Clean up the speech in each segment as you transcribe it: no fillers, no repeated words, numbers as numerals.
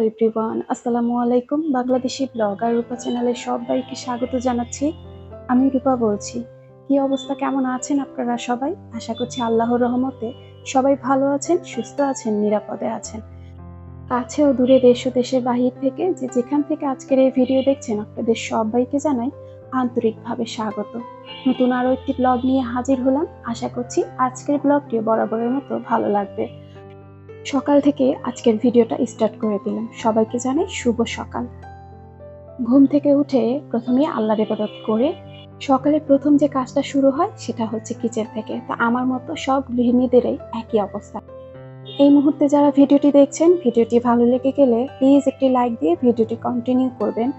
Everyone, আসসালামু আলাইকুম। Bangladeshi blogger রূপা চ্যানেলে সবাইকে স্বাগত জানাচ্ছি। আমি রূপা বলছি। কি অবস্থা, কেমন আছেন আপনারা সবাই? আশা করছি আল্লাহর রহমতে সবাই ভালো আছেন, সুস্থ আছেন, নিরাপদে আছেন। কাছে ও দূরে, দেশ ও দেশের বাহির থেকে যে যেখান থেকে আজকের এই ভিডিও দেখছেন, আপনাদের সবাইকে জানাই আন্তরিকভাবে স্বাগত। নতুন আরও একটি ব্লগ নিয়ে হাজির হলাম। আশা করছি আজকের ব্লগটিও বরাবরের মতো ভালো লাগবে। সকাল থেকে আজকের ভিডিওটা স্টার্ট করে দিলাম। সবাইকে জানাই শুভ সকাল। ঘুম থেকে উঠে প্রথমেই আল্লাহর ইবাদত করে সকালে প্রথম যে কাজটা শুরু হয় সেটা হচ্ছে কিচেন থেকে। তো আমার মতো সব গৃহিণীদেরই একই অবস্থা। এই মুহূর্তে যারা ভিডিওটি দেখছেন, ভিডিওটি ভালো লেগে গেলে প্লিজ একটি লাইক দিয়ে ভিডিওটি কন্টিনিউ করবেন।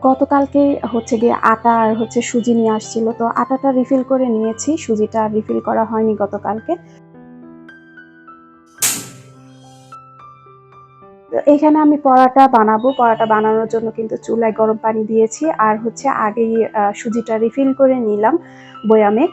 গতকালকে হচ্ছে গিয়ে আটা আর সুজি নিয়ে আসছিল, তো আটাটা রিফিল করে নিয়েছি, সুজিটা রিফিল করা হয়নি গতকালকে। এখানে আমি পরাটা বানাবো। পরাটা বানানোর জন্য কিন্তু চুলায় গরম পানি দিয়েছি, আর আগেই সুজিটা রিফিল করে নিলাম বয়ামে।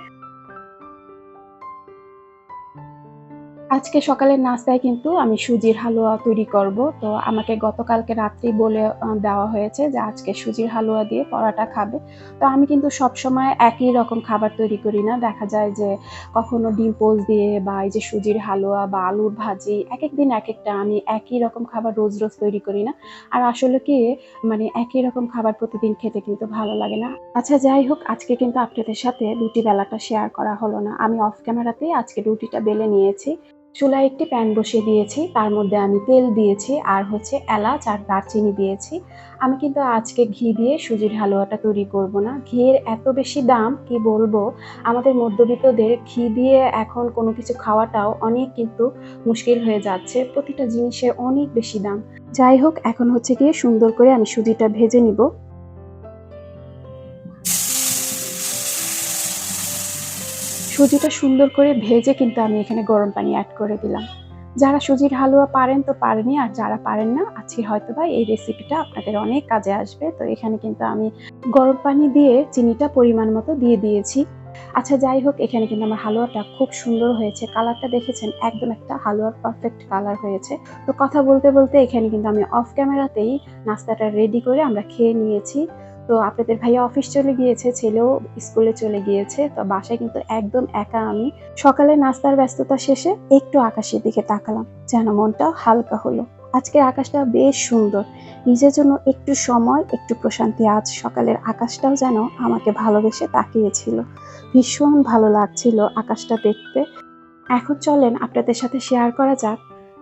আজকে সকালের নাস্তায় কিন্তু আমি সুজির হালুয়া তৈরি করব। তো আমাকে গতকালকে রাত্রেই বলে দেওয়া হয়েছে যে আজকে সুজির হালুয়া দিয়ে পরাটা খাবে। তো আমি কিন্তু সবসময় একই রকম খাবার তৈরি করি না। দেখা যায় যে কখনো ডিম পোচ দিয়ে বা এই যে সুজির হালুয়া বা আলুর ভাজি, একেক দিন একেকটা। আমি একই রকম খাবার রোজ রোজ তৈরি করি না। আর আসলে কি, মানে একই রকম খাবার প্রতিদিন খেতে কিন্তু ভালো লাগে না। আচ্ছা, যাই হোক, আজকে কিন্তু আপনাদের সাথে রুটি বেলাটা শেয়ার করা হলো না। আমি অফ ক্যামেরাতেই আজকে রুটিটা বেলে নিয়েছি। চুলায় একটি প্যান বসিয়ে দিয়েছি, তার মধ্যে আমি তেল দিয়েছি আর এলাচ আর দারচিনি দিয়েছি। আমি কিন্তু আজকে ঘি দিয়ে সুজির হালুয়াটা তৈরি করব না। ঘিয়ের এত বেশি দাম, কি বলবো। আমাদের মধ্যবিত্তদের ঘি দিয়ে এখন কোনো কিছু খাওয়াটাও অনেক কিন্তু মুশকিল হয়ে যাচ্ছে। প্রতিটা জিনিসের অনেক বেশি দাম। যাই হোক, এখন গিয়ে সুন্দর করে আমি সুজিটা ভেজে নিব। সুজিটা সুন্দর করে ভেজে কিন্তু আমি এখানে গরম পানি অ্যাড করে দিলাম। যারা সুজির হালুয়া পারেন তো পারেনই, আর যারা পারেন না, আজকে হয়তোবা এই রেসিপিটা আপনাদের অনেক কাজে আসবে। তো এখানে কিন্তু আমি গরম পানি দিয়ে চিনিটা পরিমাণ মতো দিয়ে দিয়েছি। আচ্ছা, যাই হোক, এখানে কিন্তু আমার হালুয়াটা খুব সুন্দর হয়েছে। কালারটা দেখেছেন, একদম একটা হালুয়ার পারফেক্ট কালার হয়েছে। তো কথা বলতে বলতে এখানে কিন্তু আমি অফ ক্যামেরাতেই নাস্তাটা রেডি করে আমরা খেয়ে নিয়েছি। তো আপনাদের ভাইয়া অফিস চলে গিয়েছে, ছেলেও স্কুলে চলে গিয়েছে। তো বাসায় কিন্তু একদম একা আমি। সকালে নাস্তার ব্যস্ততা শেষে একটু আকাশের দিকে তাকালাম, যেন মনটা হালকা হলো। আজকে আকাশটা বেশ সুন্দর। নিজের জন্য একটু সময়, একটু প্রশান্তি। আজ সকালের আকাশটাও যেন আমাকে ভালোবেসে তাকিয়েছিল। ভীষণ ভালো লাগছিল আকাশটা দেখতে। এখন চলেন আপনাদের সাথে শেয়ার করা যাক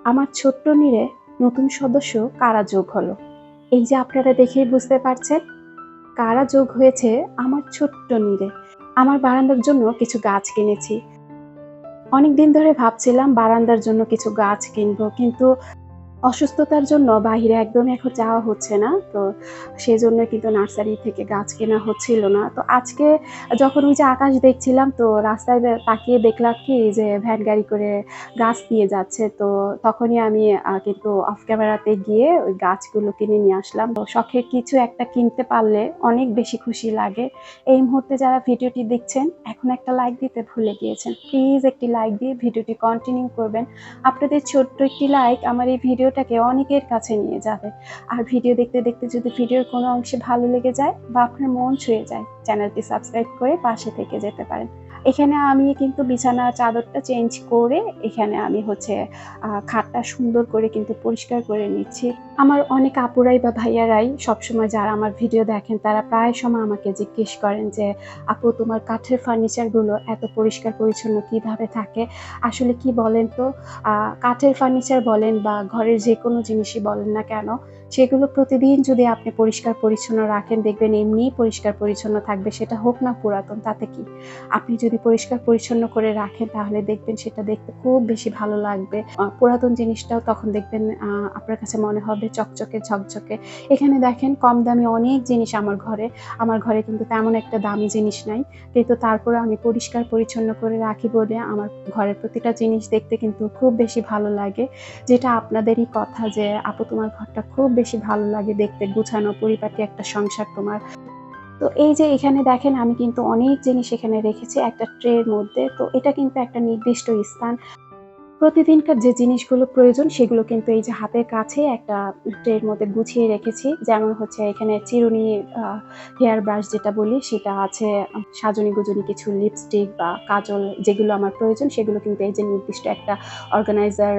আমার ছোট্ট নীড়ে নতুন সদস্য কারা যোগ হলো। এই যে আপনারা দেখেই বুঝতে পারছেন কারা যোগ হয়েছে আমার ছোট্ট নীড়ে। আমার বারান্দার জন্য কিছু গাছ কিনেছি। অনেকদিন ধরে ভাবছিলাম বারান্দার জন্য কিছু গাছ কিনবো, কিন্তু অসুস্থতার জন্য বাহিরে একদমই এখন যাওয়া হচ্ছে না। তো সেজন্য কিন্তু নার্সারি থেকে গাছ কেনা হচ্ছিল না। তো আজকে যখন ওই যে আকাশ দেখছিলাম, তো রাস্তায় তাকিয়ে দেখলাম কি যে ভ্যান গাড়ি করে গাছ দিয়ে যাচ্ছে। তো তখনই আমি কিন্তু অফ ক্যামেরাতে গিয়ে ওই গাছগুলো কিনে নিয়ে আসলাম। তো শখের কিছু একটা কিনতে পারলে অনেক বেশি খুশি লাগে। এই মুহূর্তে যারা ভিডিওটি দেখছেন, এখন একটা লাইক দিতে ভুলে গিয়েছেন। প্লিজ একটি লাইক দিয়ে ভিডিওটি কন্টিনিউ করবেন। আপনাদের ছোট্ট একটি লাইক আমার এই ভিডিওটাকে অনেকের কাছে নিয়ে যাবে। আর ভিডিও দেখতে দেখতে যদি ভিডিওর কোনো অংশে ভালো লেগে যায় বা আপনার মন ছুঁয়ে যায়, চ্যানেলটি সাবস্ক্রাইব করে পাশে থেকে যেতে পারেন। এখানে আমি কিন্তু বিছানার চাদরটা চেঞ্জ করে এখানে আমি খাটটা সুন্দর করে কিন্তু পরিষ্কার করে নিচ্ছি। আমার অনেক আপুরাই বা ভাইয়ারাই সবসময় যারা আমার ভিডিও দেখেন, তারা প্রায় সময় আমাকে জিজ্ঞেস করেন যে আপু, তোমার কাঠের ফার্নিচারগুলো এত পরিষ্কার পরিচ্ছন্ন কিভাবে থাকে? আসলে কি বলেন তো, কাঠের ফার্নিচার বলেন বা ঘরের যে কোনো জিনিসই বলেন না কেন, সেগুলো প্রতিদিন যদি আপনি পরিষ্কার পরিচ্ছন্ন রাখেন, দেখবেন এমনিই পরিষ্কার পরিচ্ছন্ন থাকবে। সেটা হোক না পুরাতন, তাতে কি। আপনি যদি পরিষ্কার পরিচ্ছন্ন করে রাখেন, তাহলে দেখবেন সেটা দেখতে খুব বেশি ভালো লাগবে। পুরাতন জিনিসটাও তখন দেখবেন আপনার কাছে মনে হবে চকচকে ঝকঝকে। এখানে দেখেন কম দামি অনেক জিনিস আমার ঘরে কিন্তু তেমন একটা দামি জিনিস নাই, কিন্তু তারপরে আমি পরিষ্কার পরিচ্ছন্ন করে রাখি বলে আমার ঘরের প্রতিটা জিনিস দেখতে কিন্তু খুব বেশি ভালো লাগে। যেটা আপনাদেরই কথা যে আপু, তোমার ঘরটা খুব বেশি ভালো লাগে দেখতে, গুছানো পরিপাটি একটা সংসার তোমার। তো এই যে এখানে দেখেন আমি কিন্তু অনেক জিনিস এখানে রেখেছি একটা ট্রের মধ্যে। তো এটা কিন্তু একটা নির্দিষ্ট স্থান। প্রতিদিনকার যে জিনিসগুলো প্রয়োজন সেগুলো কিন্তু এই যে হাতের কাছে একটা ট্রের মধ্যে গুছিয়ে রেখেছি। যেমন হচ্ছে এখানে চিরুনি, আ হেয়ার ব্রাশ যেটা বলি সেটা আছে, সাজুনি-গুজুনি কিছু লিপস্টিক বা কাজল যেগুলো আমার প্রয়োজন সেগুলো কিন্তু এই যে নির্দিষ্ট একটা অর্গানাইজার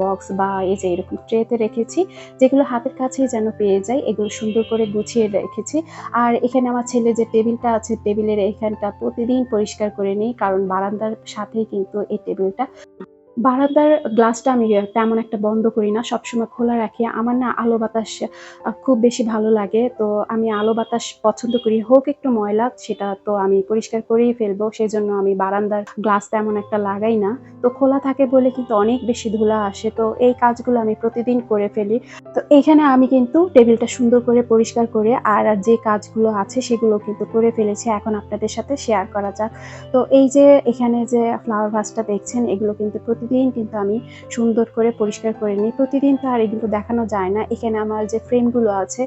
বক্স বা এই যে এরকম ট্রেতে রেখেছি। যেগুলো হাতের কাছেই যেন পেয়ে যাই, এগুলো সুন্দর করে গুছিয়ে রেখেছি। আর এখানে আমার ছেলের যে টেবিলটা আছে, টেবিলের এখানটা প্রতিদিন পরিষ্কার করে নিই। কারণ বারান্দার সাথেই কিন্তু এই টেবিলটা। বারান্দার গ্লাসটা আমি তেমন একটা বন্ধ করি না। সবসময় খোলা রাখি। আমার না আলো বাতাস খুব বেশি ভালো লাগে। তো আমি আলো বাতাস পছন্দ করি। হোক একটু ময়লা, সেটা তো আমি পরিষ্কার করেই ফেলবো। সেজন্য আমি বারান্দার গ্লাস তেমন একটা লাগাই না। তো খোলা থাকে বলে কিন্তু অনেক বেশি ধুলা আসে। তো এই কাজগুলো আমি প্রতিদিন করে ফেলি। তো এইখানে আমি কিন্তু টেবিলটা সুন্দর করে পরিষ্কার করে আর যে কাজগুলো আছে সেগুলো কিন্তু করে ফেলেছি। এখন আপনাদের সাথে শেয়ার করা যাক। তো এই যে এখানে যে ফ্লাওয়ার ভাসটা দেখছেন, এগুলো কিন্তু প্রতিদিন কিন্তু আমি সুন্দর করে পরিষ্কার করে নিই। প্রতিদিন তো আর এগুলো দেখানো যায় না। এখানে আমার যে ফ্রেমগুলো আছে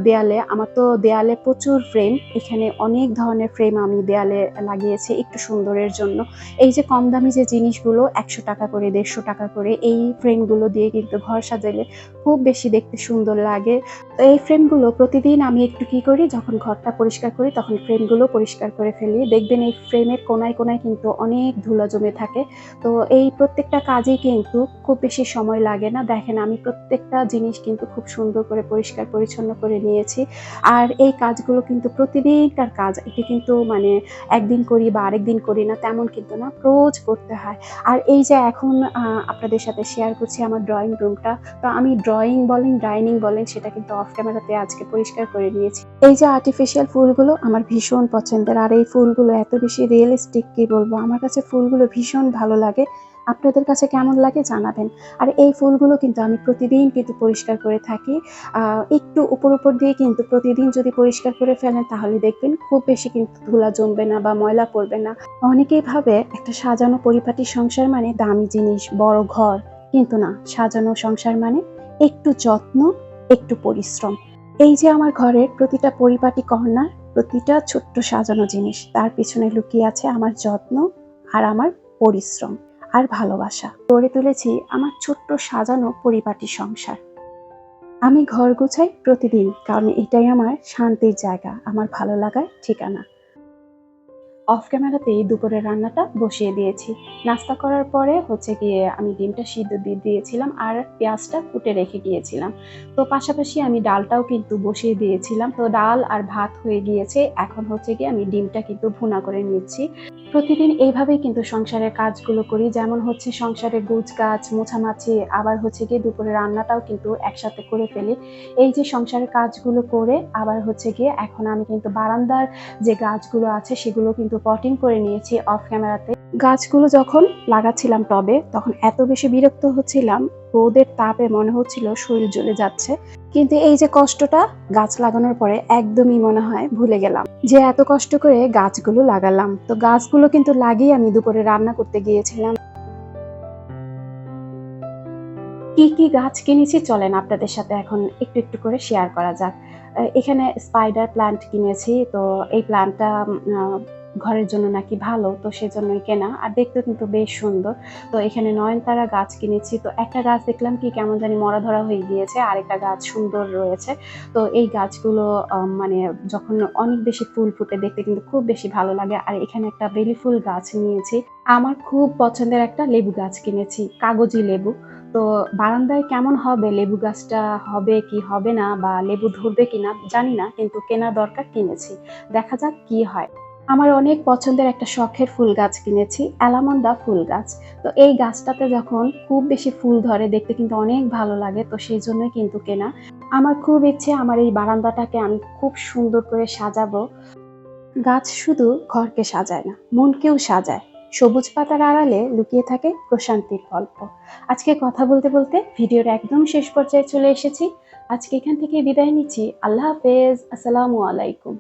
দেয়ালে, আমার তো দেয়ালে প্রচুর ফ্রেম। এখানে অনেক ধরনের ফ্রেম আমি দেয়ালে লাগিয়েছি একটু সুন্দরের জন্য। এই যে কম দামি যে জিনিসগুলো ৳১০০ করে, ৳১৫০ করে, এই ফ্রেমগুলো দিয়ে কিন্তু ঘর সাজালে খুব বেশি দেখতে সুন্দর লাগে। তো এই ফ্রেমগুলো প্রতিদিন আমি একটু কি করি, যখন ঘরটা পরিষ্কার করি তখন ফ্রেমগুলো পরিষ্কার করে ফেলি। দেখবেন এই ফ্রেমের কোণায়, কোণায় কিন্তু অনেক ধুলা জমে থাকে। তো এই প্রত্যেকটা কাজেই কিন্তু খুব বেশি সময় লাগে না। দেখেন আমি প্রত্যেকটা জিনিস কিন্তু খুব সুন্দর করে পরিষ্কার পরিচ্ছন্ন করে নিয়েছি। আর এই কাজগুলো কিন্তু প্রতিদিনকার কাজ। এটি কিন্তু মানে একদিন করি বা আরেকদিন করি না তেমন কিন্তু না, রোজ করতে হয়। আর এই যে এখন আপনাদের সাথে শেয়ার করছি আমার ড্রয়িং রুমটা। তো আমি ড্রয়িং বলেন, ডাইনিং বলেন, সেটা কিন্তু অফ ক্যামেরাতে আজকে পরিষ্কার করে নিয়েছি। এই যে আর্টিফিশিয়াল ফুলগুলো আমার ভীষণ পছন্দের। আর এই ফুলগুলো এত বেশি রিয়েলিস্টিক, কি বলবো, আমার কাছে ফুলগুলো ভীষণ ভালো লাগে। আপনাদের কাছে কেমন লাগে জানাবেন। আর এই ফুলগুলো কিন্তু আমি প্রতিদিন কিন্তু পরিষ্কার করে থাকি। একটু উপর দিয়ে কিন্তু প্রতিদিন যদি পরিষ্কার করে ফেলেন তাহলে দেখবেন খুব বেশি কিন্তু ধুলা জমবে না বা ময়লা পড়বে না। অনেকেই ভাবে একটা সাজানো পরিপাটি সংসার মানে দামি জিনিস, বড় ঘর। কিন্তু না, সাজানো সংসার মানে একটু যত্ন, একটু পরিশ্রম। এই যে আমার ঘরের প্রতিটা পরিপাটি কর্নার, প্রতিটা ছোট্ট সাজানো জিনিস, তার পিছনে লুকিয়ে আছে আমার যত্ন আর আমার পরিশ্রম আর ভালোবাসা। গড়ে তুলেছি আমার ছোট্ট সাজানো পরিপাটি সংসার। আমি ঘর গোছাই প্রতিদিন, কারণ এটাই আমার শান্তির জায়গা, আমার ভালো লাগার ঠিকানা। অফ ক্যামেরাতেই দুপুরের রান্নাটা বসিয়ে দিয়েছি। নাস্তা করার পরে হচ্ছে গিয়ে আমি ডিমটা সিদ্ধ দিয়ে দিয়েছিলাম আর পেঁয়াজটা কুটে রেখে গিয়েছিলাম। তো পাশাপাশি আমি ডালটাও কিন্তু বসিয়ে দিয়েছিলাম। তো ডাল আর ভাত হয়ে গিয়েছে। এখন হচ্ছে গিয়ে আমি ডিমটা কিন্তু ভুনা করে নিচ্ছি। প্রতিদিন এইভাবেই কিন্তু সংসারের কাজগুলো করি। যেমন হচ্ছে সংসারে গোছগাছ, মোছামাছি, আবার হচ্ছে গিয়ে দুপুরের রান্নাটাও কিন্তু একসাথে করে ফেলি। এই যে সংসারের কাজগুলো করে আবার হচ্ছে গিয়ে এখন আমি কিন্তু বারান্দার যে গাছগুলো আছে সেগুলো কিন্তু পটিং করে নিয়েছি অফ ক্যামেরাতে। গাছগুলো যখন লাগাচ্ছিলাম টবে তখন এত বেশি বিরক্ত হচ্ছিলাম, রোদের তাপে মনে হচ্ছিল শরীর জ্বলে যাচ্ছে। কিন্তু এই যে কষ্টটা গাছ লাগানোর পরে একদমই মনে হয় ভুলে গেলাম যে এত কষ্ট করে গাছগুলো লাগালাম। তো গাছগুলো কিন্তু লাগিয়ে আমি দুপুরে রান্না করতে গিয়েছিলাম। কি কি গাছ কিনেছি চলেন আপনাদের সাথে এখন একটু একটু করে শেয়ার করা যাক। এখানে স্পাইডার প্ল্যান্ট কিনেছি। তো এই প্ল্যান্টটা ঘরের জন্য নাকি ভালো, তো সেজন্যই কেনা। আর দেখতেও কিন্তু বেশ সুন্দর। তো এখানে নয়নতারা গাছ কিনেছি। তো একটা গাছ দেখলাম কি কেমন জানি মরা ধরা হয়ে গিয়েছে, আরেকটা গাছ সুন্দর রয়েছে। তো এই গাছগুলো মানে যখন অনেক বেশি ফুল ফুটে দেখতে কিন্তু খুব বেশি ভালো লাগে। আর এখানে একটা বেলি ফুল গাছ নিয়েছি। আমার খুব পছন্দের একটা লেবু গাছ কিনেছি, কাগজি লেবু। তো বারান্দায় কেমন হবে লেবু গাছটা, হবে কি হবে না বা লেবু ধরবে কিনা জানি না, কিন্তু কেনা দরকার, কিনেছি। দেখা যাক কি হয়। আমার অনেক পছন্দের একটা শখের ফুল গাছ কিনেছি, অ্যালামন্ডা ফুল গাছ। তো এই গাছটাতে যখন খুব বেশি ফুল ধরে দেখতে কিন্তু অনেক ভালো লাগে, তো সেই জন্যই কিন্তু কেনা। আমার খুব ইচ্ছে আমার এই বারান্দাটাকে আমি খুব সুন্দর করে সাজাবো। গাছ শুধু ঘরকে সাজায় না, মনকেও সাজায়। সবুজ পাতার আড়ালে লুকিয়ে থাকে প্রশান্তির গল্প। আজকে কথা বলতে বলতে ভিডিওর একদম শেষ পর্যায়ে চলে এসেছি। আজকে এখান থেকে বিদায় নিচ্ছি। আল্লাহ হাফেজ, আসসালামু আলাইকুম।